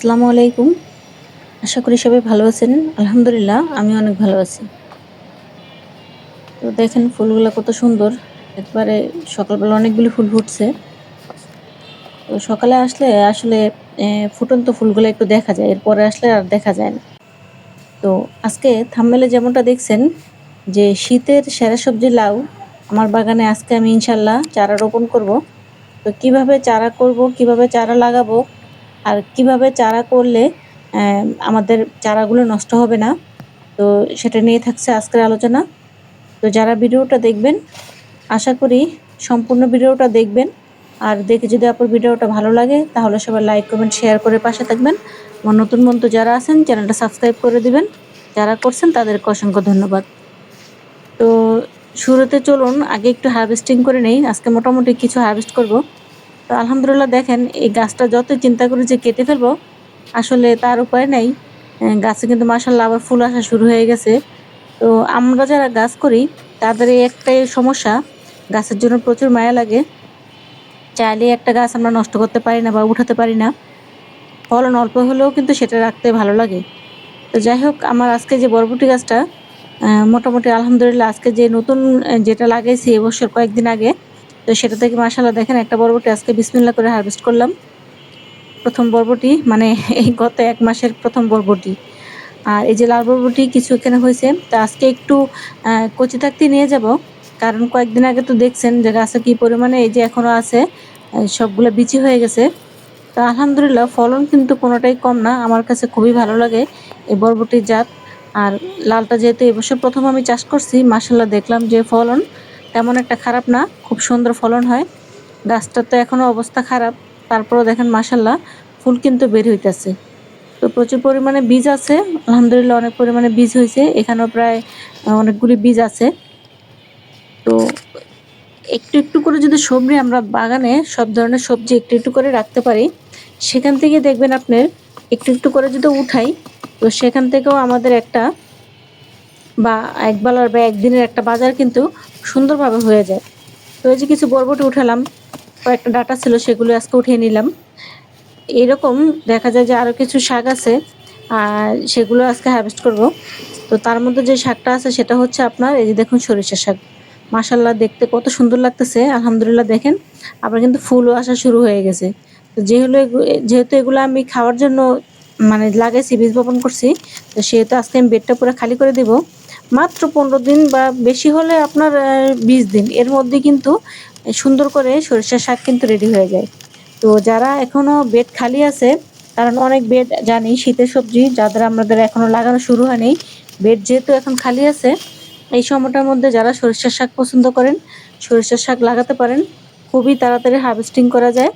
আসসালামু আলাইকুম। আশা করি সবাই ভালো আছেন। আলহামদুলিল্লাহ আমি অনেক ভালো আছি। তো দেখেন ফুলগুলা কত সুন্দর। একবারে সকালবেলা অনেকগুলি ফুল ফুটছে। তো সকালে আসলে আসলে ফুটন্ত ফুলগুলা একটু দেখা যায়। এরপরে আসলে আর দেখা যায় না। তো আজকে থাম্বনেইলে যেমনটা দেখছেন যে শীতের সেরা সবজি লাউ আমার বাগানে আজকে আমি ইনশাআল্লাহ চারা রোপণ করব। তো কিভাবে চারা করব, কিভাবে চারা লাগাবো আর কিভাবে চারা করলে আমাদের চারাগুলো নষ্ট হবে না। তো সেটা নিয়ে থাকছে আজকের আলোচনা। তো যারা ভিডিওটা দেখবেন আশা করি সম্পূর্ণ ভিডিওটা দেখবেন। আর দেখে যদি আপনার ভিডিওটা ভালো লাগে তাহলে সবাই লাইক, কমেন্ট, শেয়ার করে পাশে থাকবেন। আমার নতুন বন্ধু যারা আছেন চ্যানেলটা সাবস্ক্রাইব করে দিবেন। যারা করছেন তাদেরকে অসংখ্য ধন্যবাদ। তো শুরুতে চলুন আগে একটু হারভেস্টিং করে নেই। আজকে মোটামুটি কিছু হারভেস্ট করব। তো আলহামদুলিল্লাহ দেখেন এই গাছটা যতই চিন্তা করি যে কেটে ফেলবো, আসলে তার উপায় নাই। গাছে কিন্তু মাশাআল্লাহ আবার ফুল আসা শুরু হয়ে গেছে। তো আমরা যারা গাছ করি তাদের এই একটাই সমস্যা, গাছের জন্য প্রচুর মায়া লাগে। চাইলেই একটা গাছ আমরা নষ্ট করতে পারি না বা উঠাতে পারি না। ফলন অল্প হলেও কিন্তু সেটা রাখতে ভালো লাগে। তো যাই হোক আমার আজকে যে বরবটি গাছটা মোটামুটি আলহামদুলিল্লাহ আজকে যে নতুন যেটা লাগাইছি এবছর কয়েকদিন আগে, তো সেটা থেকে মাশাআল্লাহ দেখেন একটা বরবটি আজকে বিসমিল্লাহ করে হারভেস্ট করলাম। ১ম বরবটি মানে এই গত ১ মাসের ১ম বরবটি। আর এই যে লাল বরবটি কিছু এখানে হইছে। তো আজকে একটু কচি থাকতেই নিয়ে যাব। কারণ কয়েকদিন আগে তো দেখছেন যে গাছে কি পরিমাণে এই যে এখনো আছে, সবগুলা বিচি হয়ে গেছে। তো আলহামদুলিল্লাহ ফলন কিন্তু কোনটাই কম না। আমার কাছে খুবই ভালো লাগে এই বরবটির জাত। আর লালটা যেহেতু এবছর ১ম আমি চাষ করছি, মাশাআল্লাহ দেখলাম যে ফলন তেমন একটা খারাপ না। খুব সুন্দর ফলন হয়। গাছটার তো এখনো অবস্থা খারাপ। তারপরেও দেখেন মাশাআল্লাহ ফুল কিন্তু বের হইতাছে। তো প্রচুর পরিমাণে বীজ আছে। আলহামদুলিল্লাহ অনেক পরিমাণে বীজ হইছে। এখানেও প্রায় অনেকগুলি বীজ আছে। তো একটু করে যদি সবজি আমরা বাগানে সব ধরনের সবজি একটু করে রাখতে পারি, সেখান থেকে দেখবেন আপনার একটু করে যদি উঠাই, তো সেখান থেকেও আমাদের একটা বা একবেলার বা একদিনের একটা বাজার কিন্তু সুন্দরভাবে হয়ে যায়। তো এই যে কিছু বরবটি উঠালাম, কয়েকটা ডাঁটা ছিল সেগুলো আজকে উঠিয়ে নিলাম। এরকম দেখা যায় যে আরো কিছু শাক আছে, সেগুলো আজকে হারভেস্ট করব। তো তার মধ্যে যে শাকটা আছে সেটা হচ্ছে আপনার এই যে দেখুন সরিষা শাক। মাশাআল্লাহ দেখতে কত সুন্দর লাগতেছে। আলহামদুলিল্লাহ দেখেন আবার কিন্তু ফুলও আসা শুরু হয়ে গেছে। তো যেহেতু এগুলো আমি খাওয়ার জন্য মানে লাগাইছি, বীজ বপন করছি, তো সেহেতু আজকে আমি বেডটা পুরো খালি করে দিব। মাত্র ১৫ দিন বা বেশি হলে আপনার ২০ দিন এর মধ্যে কিন্তু সুন্দর করে সরিষার শাক কিন্তু রেডি হয়ে যায়। তো যারা এখনো বেড খালি আছে, কারণ অনেক বেড জানি শীতের সবজি যাদের আমাদের এখনো লাগানো শুরু হয়নি, বেড যেহেতু এখন খালি আছে, এই সময়টার মধ্যে যারা সরিষার শাক পছন্দ করেন, সরিষার শাক লাগাতে পারেন। খুবই তাড়াতাড়ি হারভেস্টিং করা যায়।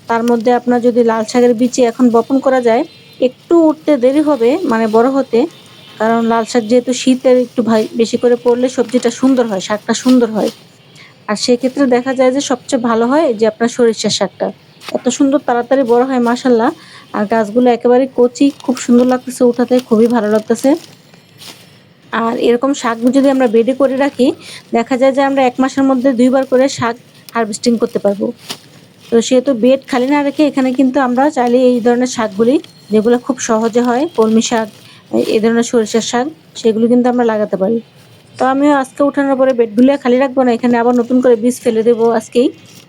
তার মধ্যে আপনার যদি লাল শাকের বীচি এখন বপন করা যায়, একটু উঠতে দেরি হবে মানে বড় হতে। কারণ লাল শাক যেহেতু শীতের একটু বেশি করে পড়লে সবজিটা সুন্দর হয়, শাকটা সুন্দর হয়। আর সেক্ষেত্রে দেখা যায় যে সবচেয়ে ভালো হয় যে আপনার সরিষার শাকটা। এত সুন্দর তাড়াতাড়ি বড় হয় মাশাআল্লাহ। আর গাছগুলো একেবারে কচি, খুব সুন্দর লাগতেছে উঠাতে, খুবই ভালো লাগতেছে। আর এরকম শাক যদি আমরা বেডে করে রাখি, দেখা যায় যে আমরা ১ মাসের মধ্যে ২ বার করে শাক হারভেস্টিং করতে পারবো। তো সেহেতু বেড খালি না রেখে এখানে কিন্তু আমরা চাইলে এই ধরনের শাকগুলি, যেগুলো খুব সহজে হয়, কলমি শাক, এই ধরনের সরিষার শাক, সেগুলো কিন্তু আমরা লাগাতে পারি। তো আমিও আজকে উঠানোর পরে বেডগুলো খালি রাখবো না, এখানে আবার নতুন করে বীজ ফেলে দেবো আজকেই।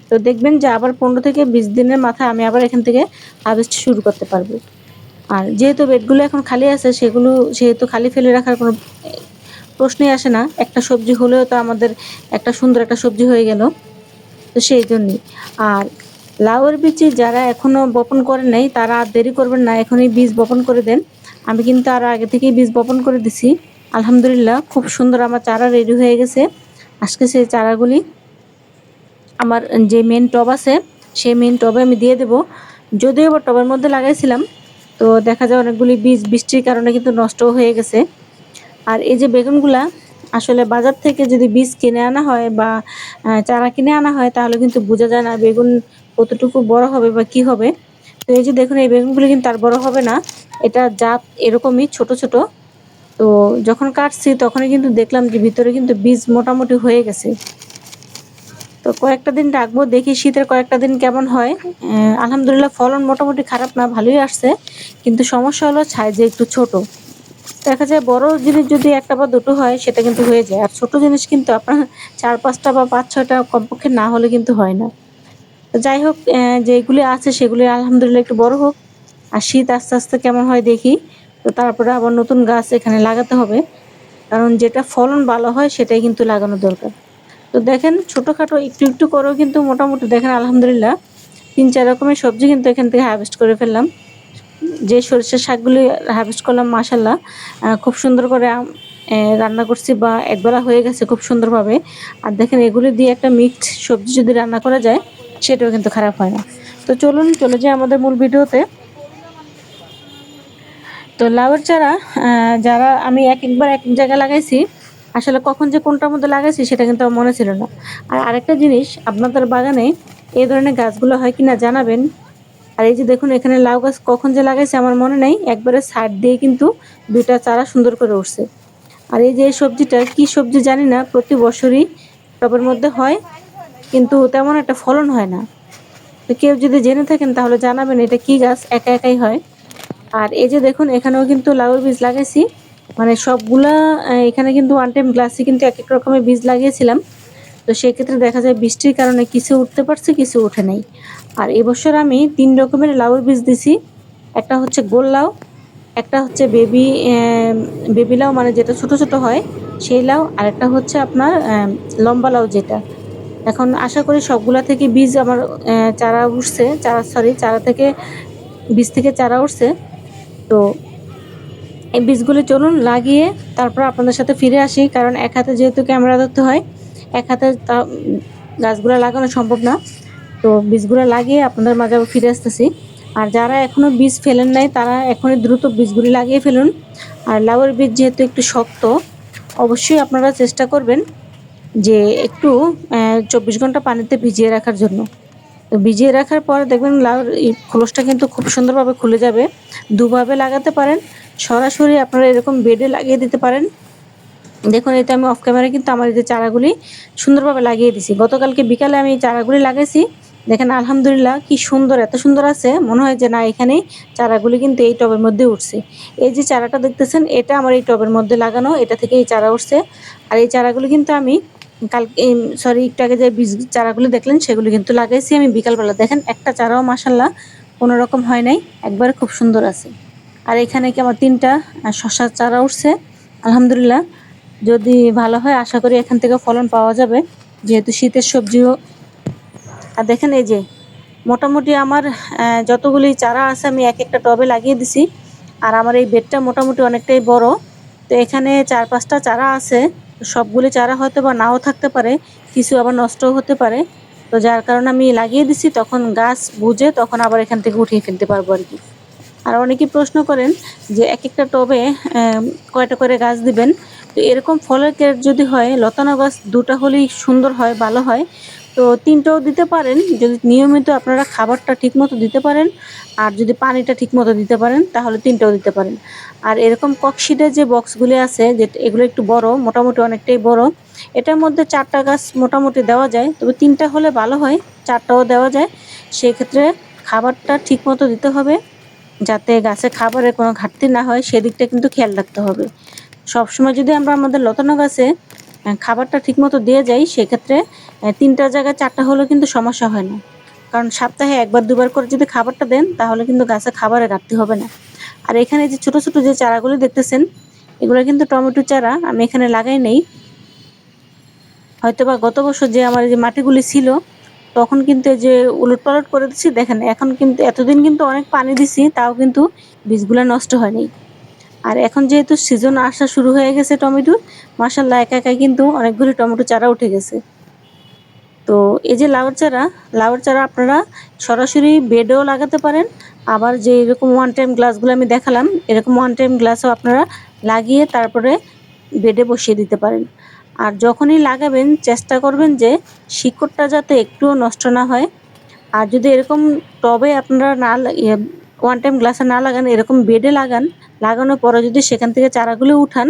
তো দেখবেন যে আবার ১৫ থেকে ২০ দিনের মাথায় আমি আবার এখান থেকে হারভেস্ট শুরু করতে পারবো। আর যেহেতু বেডগুলো এখন খালি আছে সেহেতু খালি ফেলে রাখার কোনো প্রশ্নই আসে না। একটা সবজি হলেও তো আমাদের একটা সুন্দর একটা সবজি হয়ে গেল। তো সেইজন্যই। আর লাউয়ের বীচি যারা এখনো বপন করেন নাই তারা আর দেরি করবেন না, এখনই বীজ বপন করে দেন। আমি কিন্তু আরো আগে থেকেই বীজ বপন করে দিছি। আলহামদুলিল্লাহ খুব সুন্দর আমার চারা রেডি হয়ে গেছে। আজকে সেই চারাগুলি আমার যে মেইন টব আছে, সেই মেইন টবে আমি দিয়ে দেব। যদিও বা টবের মধ্যে লাগাইছিলাম, তো দেখা যায় অনেকগুলি বীজ বৃষ্টির কারণে কিন্তু নষ্টও হয়ে গেছে। আর এই যে বেগুনগুলা আসলে বাজার থেকে যদি বীজ কিনে আনা হয় বা চারা কিনে আনা হয় তাহলে কিন্তু বোঝা যায় না বেগুন কতটুকু বড় হবে বা কি হবে। তো এই যে দেখুন এই বেগুনগুলো কিন্তু আর বড় হবে না। এটা জাত এরকমই ছোট, ছোট। তো যখন কাটছি তখনই কিন্তু দেখলাম যে ভিতরে কিন্তু বীজ মোটামুটি হয়ে গেছে। তো কয়েকটা দিন রাখবো, দেখি শীতের কয়েকটা দিন কেমন হয়। আলহামদুলিল্লাহ ফলন মোটামুটি খারাপ না, ভালোই আসছে, কিন্তু সমস্যা হলো সাইজে একটু ছোট। দেখা যায় বড় জিনিস যদি একটা বা দুটো হয় সেটা কিন্তু হয়ে যায়, আর ছোট জিনিস কিন্তু আপনার 4-5টা বা 5-6টা কমপক্ষে না হলে কিন্তু হয় না। তো যাই হোক, যেগুলি আছে সেগুলি আলহামদুলিল্লাহ একটু বড় হোক, আর শীত আস্তে আস্তে কেমন হয় দেখি। তো তারপরে আবার নতুন গাছ এখানে লাগাতে হবে, কারণ যেটা ফলন ভালো হয় সেটাই কিন্তু লাগানো দরকার। তো দেখেন ছোটখাটো একটু একটু করেও কিন্তু মোটামুটি দেখেন আলহামদুলিল্লাহ 3-4 রকমের সবজি কিন্তু এখান থেকে হারভেস্ট করে ফেললাম। যে সরিষার শাকগুলি হারভেস্ট করলাম মাশাআল্লাহ খুব সুন্দর করে রান্না করছি, বা একবেলা হয়ে গেছে খুব সুন্দরভাবে। আর দেখেন এগুলি দিয়ে একটা মিক্সড সবজি যদি রান্না করা যায় সেটাও কিন্তু খারাপ হয় না। তো চলুন চলে যাই আমাদের মূল ভিডিওতে। তো লাউয়ের চারা যারা আমি একবার এক এক জায়গায় লাগাইছি, আসলে কখন যে কোনটার মধ্যে লাগাইছি সেটা কিন্তু আমার মনে ছিল না। আর আরেকটা জিনিস, আপনাদের বাগানে এই ধরনের গাছগুলো হয় কিনা জানাবেন। আর এই যে দেখুন এখানে লাউ গাছ কখন যে লাগাইছে আমার মনে নাই, একবারে সাইড দিয়ে কিন্তু 2টা চারা সুন্দর করে উঠছে। আর এই যে এই সবজিটা কি সবজি জানি না, প্রতি বছরই টবের মধ্যে হয়, কিন্তু তেমন একটা ফলন হয় না। তো কেউ যদি জেনে থাকেন তাহলে জানাবেন এটা কি গাছ, একা একাই হয়। আর এই যে দেখুন এখানেও কিন্তু লাউয়ের বীজ লাগাইছি, মানে সবগুলা এখানে কিন্তু ওয়ান টাইম গ্লাসে কিন্তু এক এক রকমের বীজ লাগিয়েছিলাম। তো সেক্ষেত্রে দেখা যায় বৃষ্টির কারণে কিছু উঠতে পারছে, কিছু উঠে নাই। আর এবছর আমি 3 রকমের লাউয়ের বীজ দিছি। একটা হচ্ছে গোল লাউ, একটা হচ্ছে বেবি লাউ মানে যেটা ছোট ছোট হয় সেই লাউ, আর একটা হচ্ছে আপনার লম্বা লাউ যেটা। এখন আশা করি সবগুলা থেকে বীজ আমার চারা উঠছে, চারা থেকে বীজ থেকে চারা উঠছে। তো এই বীজগুলো চলুন লাগিয়ে তারপর আপনাদের সাথে ফিরে আসি, কারণ এক হাতে যেহেতু ক্যামেরা ধরতে হয়, এক হাতে গাছগুলো লাগানো সম্ভব না। তো বীজগুলো লাগিয়ে আপনাদের মাঝে আবার ফিরে আসতেছি। আর যারা এখনো বীজ ফেলেন নাই তারা এখনই দ্রুত বীজগুলি লাগিয়ে ফেলুন। আর লাউয়ের বীজ যেহেতু একটু শক্ত, অবশ্যই আপনারা চেষ্টা করবেন যে একটু 24 ঘন্টা পানিতে ভিজিয়ে রাখার জন্য। তো ভিজিয়ে রাখার পর দেখবেন লাউর এই খোলসটা কিন্তু খুব সুন্দরভাবে খুলে যাবে। দুভাবে লাগাতে পারেন, সরাসরি আপনারা এরকম বেডে লাগিয়ে দিতে পারেন। দেখুন এটা আমি অফ ক্যামেরায় কিন্তু আমার এই যে চারাগুলি সুন্দরভাবে লাগিয়ে দিছি। গতকালকে বিকালে আমি এই চারাগুলি লাগাইছি। দেখেন আলহামদুলিল্লাহ কি সুন্দর, এত সুন্দর আছে মনে হয় যে না এখানেই চারাগুলি কিন্তু এই টবের মধ্যে উঠছে। এই যে চারাটা দেখতেছেন এটা আমার এই টবের মধ্যে লাগানো, এটা থেকে এই চারা উঠছে। আর এই চারাগুলি কিন্তু আমি কালকে সরি একটু আগে যে বীজ চারাগুলি দেখলেন সেগুলি কিন্তু লাগাইছি আমি বিকালবেলা। দেখেন একটা চারাও মাশাআল্লাহ কোনো রকম হয় নাই, একবারে খুব সুন্দর আছে। আর এখানে কি আমার 3টা শশার চারা উঠছে আলহামদুলিল্লাহ। যদি ভালো হয় আশা করি এখান থেকে ফলন পাওয়া যাবে, যেহেতু শীতের সবজিও। আর দেখেন এই যে মোটামুটি আমার যতগুলি চারা আছে আমি এক একটা টবে লাগিয়ে দিছি। আর আমার এই বেডটা মোটামুটি অনেকটাই বড়। তো এখানে 4-5টা চারা আছে। সবগুলি চারা হয়তো বা নাও থাকতে পারে, কিছু আবার নষ্টও হতে পারে। তো যার কারণে আমি লাগিয়ে দিছি, তখন গাছ বুঝে তখন আবার এখান থেকে উঠিয়ে ফেলতে পারবো আর কি। আর অনেকেই প্রশ্ন করেন যে এক একটা টবে কয়টা করে গাছ দিবেন। তো এরকম ফলের ক্ষেত যদি হয় লতানো গাছ 2টা হলেই সুন্দর হয়, ভালো হয়। তো 3টাও দিতে পারেন যদি নিয়মিত আপনারা খাবারটা ঠিকমতো দিতে পারেন, আর যদি পানিটা ঠিকমতো দিতে পারেন তাহলে 3টাও দিতে পারেন। আর এরকম ককশিটের যে বক্সগুলি আছে যে এগুলো একটু বড়, মোটামুটি অনেকটাই বড়, এটার মধ্যে 4টা গাছ মোটামুটি দেওয়া যায়, তবে 3টা হলে ভালো হয়, 4টাও দেওয়া যায়। সেক্ষেত্রে খাবারটা ঠিকমতো দিতে হবে, যাতে গাছে খাবারের কোনো ঘাটতি না হয় সেদিকটা কিন্তু খেয়াল রাখতে হবে। সবসময় যদি আমরা আমাদের লতানো গাছে খাবারটা ঠিকমতো দিয়ে যাই সেক্ষেত্রে 3টার জায়গায় 4টা হলেও কিন্তু সমস্যা হয় না। কারণ সপ্তাহে 1-2 বার করে যদি খাবারটা দেন তাহলে কিন্তু গাছে খাবারের ঘাটতি হবে না। আর এখানে যে ছোট ছোট যে চারাগুলো দেখতেছেন এগুলো কিন্তু টমেটো চারা, আমি এখানে লাগাই নেই। হয়তোবা গত বছর যে আমার যে মাটিগুলি ছিল তখন কিন্তু এই যে উলটপালট করে দিচ্ছি, দেখেন এখন কিন্তু এতদিন কিন্তু অনেক পানি দিছি তাও কিন্তু বীজগুলা নষ্ট হয়নি। আর এখন যেহেতু সিজন আসা শুরু হয়ে গেছে টমেটোর, মাশাআল্লাহ একা একাই কিন্তু অনেকগুলি টমেটো চারা উঠে গেছে। তো এই যে লাউয়ের চারা আপনারা সরাসরি বেডেও লাগাতে পারেন, আবার যে এরকম ওয়ান টাইম গ্লাসগুলো আমি দেখালাম এরকম ওয়ান টাইম গ্লাসও আপনারা লাগিয়ে তারপরে বেডে বসিয়ে দিতে পারেন। আর যখনই লাগাবেন চেষ্টা করবেন যে শিকড়টা যাতে একটুও নষ্ট না হয়। আর যদি এরকম টবে আপনারা না ওয়ান টাইম গ্লাসে না লাগান, এরকম বেডে লাগান। লাগানোর পরে যদি সেখান থেকে চারাগুলো উঠান,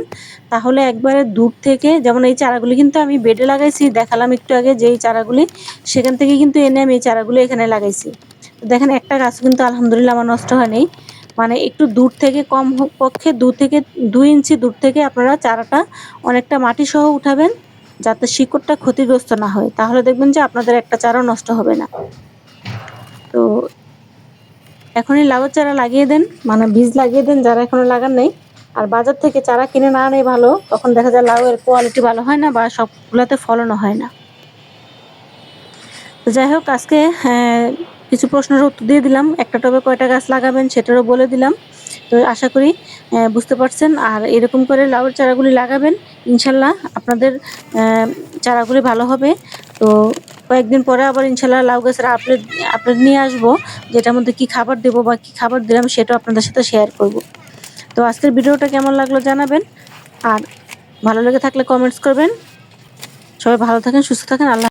তাহলে একবারে দূর থেকে, যেমন এই চারাগুলি কিন্তু আমি বেডে লাগাইছি, দেখালাম একটু আগে যে এই চারাগুলি, সেখান থেকে কিন্তু এনে আমি এই চারাগুলো এখানে লাগাইছি। দেখেন একটা গাছ কিন্তু আলহামদুলিল্লাহ আমার নষ্ট হয়নি। মানে একটু দূর থেকে, কম পক্ষে 2 ইঞ্চি দূর থেকে আপনারা চারাটা অনেকটা মাটি সহ উঠাবেন, যাতে শিকড়টা ক্ষতিগ্রস্ত না হয়, তাহলে দেখবেন যে আপনাদের একটা চারাও নষ্ট হবে না। তো এখনই লাউয়ের চারা লাগিয়ে দেন, মানে বীজ লাগিয়ে দেন যারা এখনো লাগান নাই। আর বাজার থেকে চারা কিনে না আনাই ভালো, তখন দেখা যায় লাউয়ের কোয়ালিটি ভালো হয় না বা সবগুলোতে ফলনও হয় না। তো যাই হোক, আজকে কিছু প্রশ্নের উত্তর দিয়ে দিলাম, একটা টবে কয়টা গাছ লাগাবেন সেটারও বলে দিলাম। তো আশা করি বুঝতে পারছেন। আর এরকম করে লাউয়ের চারাগুলি লাগাবেন, ইনশাল্লাহ আপনাদের চারাগুলি ভালো হবে। তো কয়েকদিন পরে আবার ইনশাল্লাহ লাউ গাছের আপডেট নিয়ে আসবো, যেটার মধ্যে কি খাবার দেবো বা কি খাবার দিলাম সেটাও আপনাদের সাথে শেয়ার করব। তো আজকের ভিডিওটা কেমন লাগলো জানাবেন, আর ভালো লেগে থাকলে কমেন্টস করবেন। সবাই ভালো থাকেন, সুস্থ থাকেন। আল্লাহ।